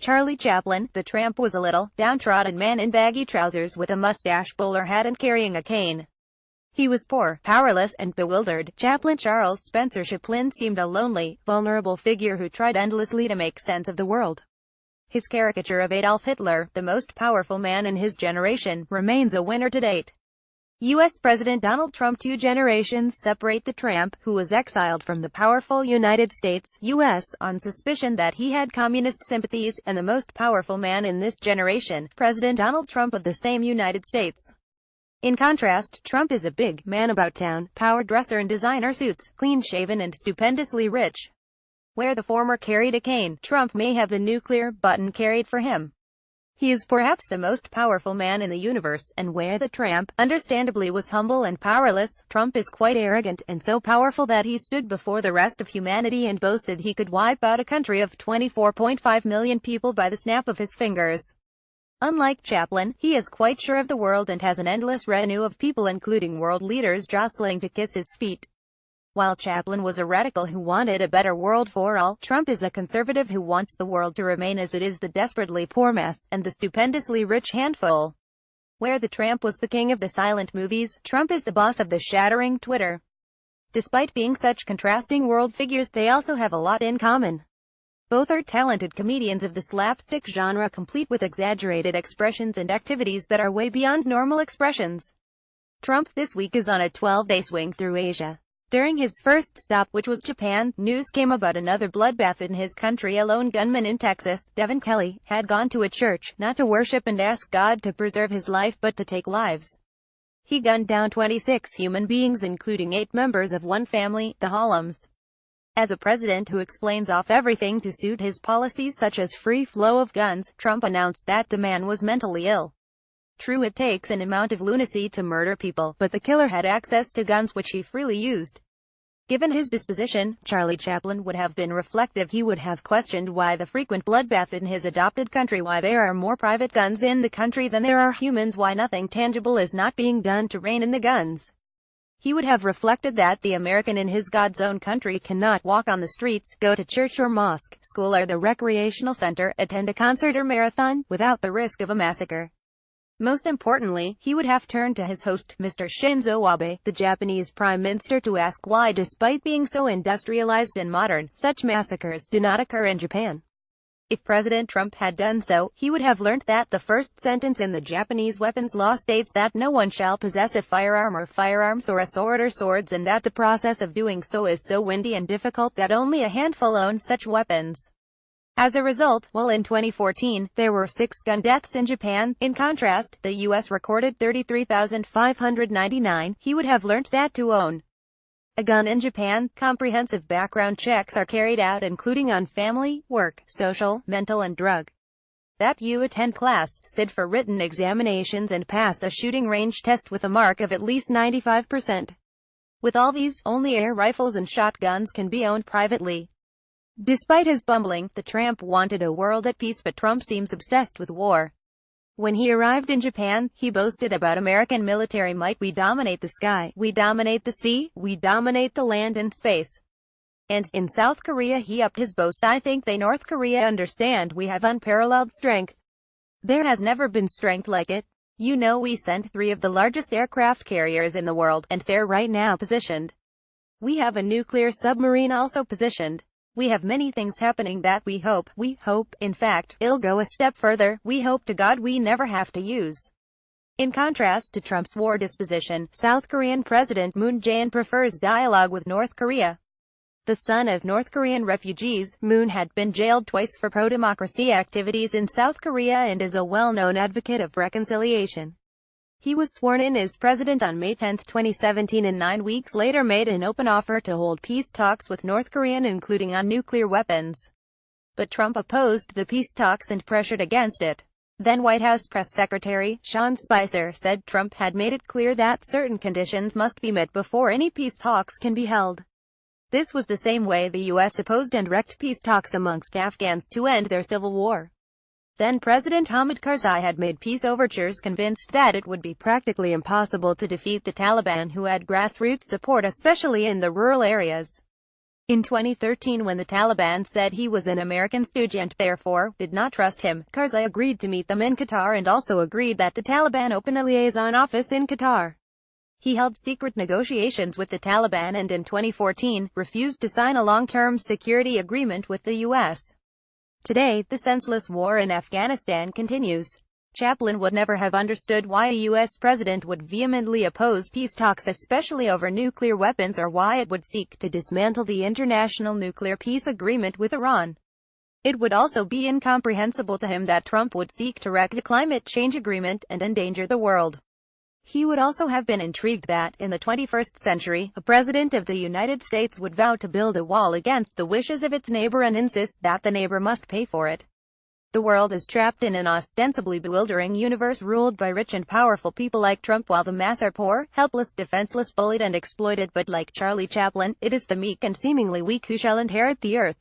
Charlie Chaplin, the tramp, was a little, downtrodden man in baggy trousers with a mustache, bowler hat and carrying a cane. He was poor, powerless, and bewildered. Chaplin Charles Spencer Chaplin seemed a lonely, vulnerable figure who tried endlessly to make sense of the world. His caricature of Adolf Hitler, the most powerful man in his generation, remains a winner to date. U.S. President Donald Trump. 2 generations separate the tramp, who was exiled from the powerful United States, U.S., on suspicion that he had communist sympathies, and the most powerful man in this generation, President Donald Trump of the same United States. In contrast, Trump is a big man about town, power dresser in designer suits, clean-shaven and stupendously rich. Where the former carried a cane, Trump may have the nuclear button carried for him. He is perhaps the most powerful man in the universe, and where the tramp, understandably, was humble and powerless, Trump is quite arrogant, and so powerful that he stood before the rest of humanity and boasted he could wipe out a country of 24.5 million people by the snap of his fingers. Unlike Chaplin, he is quite sure of the world and has an endless retinue of people including world leaders jostling to kiss his feet. While Chaplin was a radical who wanted a better world for all, Trump is a conservative who wants the world to remain as it is, the desperately poor mass, and the stupendously rich handful. Where the tramp was the king of the silent movies, Trump is the boss of the shattering Twitter. Despite being such contrasting world figures, they also have a lot in common. Both are talented comedians of the slapstick genre, complete with exaggerated expressions and activities that are way beyond normal expressions. Trump this week is on a 12-day swing through Asia. During his first stop, which was Japan, news came about another bloodbath in his country. A lone gunman in Texas, Devin Kelly, had gone to a church, not to worship and ask God to preserve his life but to take lives. He gunned down 26 human beings, including 8 members of one family, the Hollums. As a president who explains off everything to suit his policies such as free flow of guns, Trump announced that the man was mentally ill. True, it takes an amount of lunacy to murder people, but the killer had access to guns which he freely used. Given his disposition, Charlie Chaplin would have been reflective. He would have questioned why the frequent bloodbath in his adopted country, why there are more private guns in the country than there are humans, why nothing tangible is not being done to rein in the guns. He would have reflected that the American in his God's own country cannot walk on the streets, go to church or mosque, school or the recreational center, attend a concert or marathon, without the risk of a massacre. Most importantly, he would have turned to his host, Mr. Shinzo Abe, the Japanese Prime Minister, to ask why, despite being so industrialized and modern, such massacres do not occur in Japan. If President Trump had done so, he would have learnt that the first sentence in the Japanese weapons law states that no one shall possess a firearm or firearms or a sword or swords, and that the process of doing so is so windy and difficult that only a handful own such weapons. As a result, while in 2014, there were 6 gun deaths in Japan, in contrast, the U.S. recorded 33,599, he would have learnt that to own a gun in Japan, comprehensive background checks are carried out, including on family, work, social, mental and drug. That you attend class, sit for written examinations and pass a shooting range test with a mark of at least 95%. With all these, only air rifles and shotguns can be owned privately. Despite his bumbling, the tramp wanted a world at peace, but Trump seems obsessed with war. When he arrived in Japan, he boasted about American military might. We dominate the sky, we dominate the sea, we dominate the land and space. And, in South Korea, he upped his boast. I think they North Korea understand we have unparalleled strength. There has never been strength like it. You know, we sent 3 of the largest aircraft carriers in the world, and they're right now positioned. We have a nuclear submarine also positioned. We have many things happening that we hope, in fact, it'll go a step further, we hope to God we never have to use. In contrast to Trump's war disposition, South Korean President Moon Jae-in prefers dialogue with North Korea. The son of North Korean refugees, Moon had been jailed twice for pro-democracy activities in South Korea and is a well-known advocate of reconciliation. He was sworn in as president on May 10, 2017, and 9 weeks later made an open offer to hold peace talks with North Korea, including on nuclear weapons. But Trump opposed the peace talks and pressured against it. Then White House Press Secretary Sean Spicer said Trump had made it clear that certain conditions must be met before any peace talks can be held. This was the same way the U.S. opposed and wrecked peace talks amongst Afghans to end their civil war. Then President Hamid Karzai had made peace overtures, convinced that it would be practically impossible to defeat the Taliban, who had grassroots support especially in the rural areas. In 2013, when the Taliban said he was an American stooge and, therefore, did not trust him, Karzai agreed to meet them in Qatar and also agreed that the Taliban open a liaison office in Qatar. He held secret negotiations with the Taliban and in 2014, refused to sign a long-term security agreement with the U.S. Today, the senseless war in Afghanistan continues. Chaplin would never have understood why a U.S. president would vehemently oppose peace talks, especially over nuclear weapons, or why it would seek to dismantle the international nuclear peace agreement with Iran. It would also be incomprehensible to him that Trump would seek to wreck the climate change agreement and endanger the world. He would also have been intrigued that, in the 21st century, a president of the United States would vow to build a wall against the wishes of its neighbor and insist that the neighbor must pay for it. The world is trapped in an ostensibly bewildering universe ruled by rich and powerful people like Trump, while the mass are poor, helpless, defenseless, bullied and exploited. But like Charlie Chaplin, it is the meek and seemingly weak who shall inherit the earth.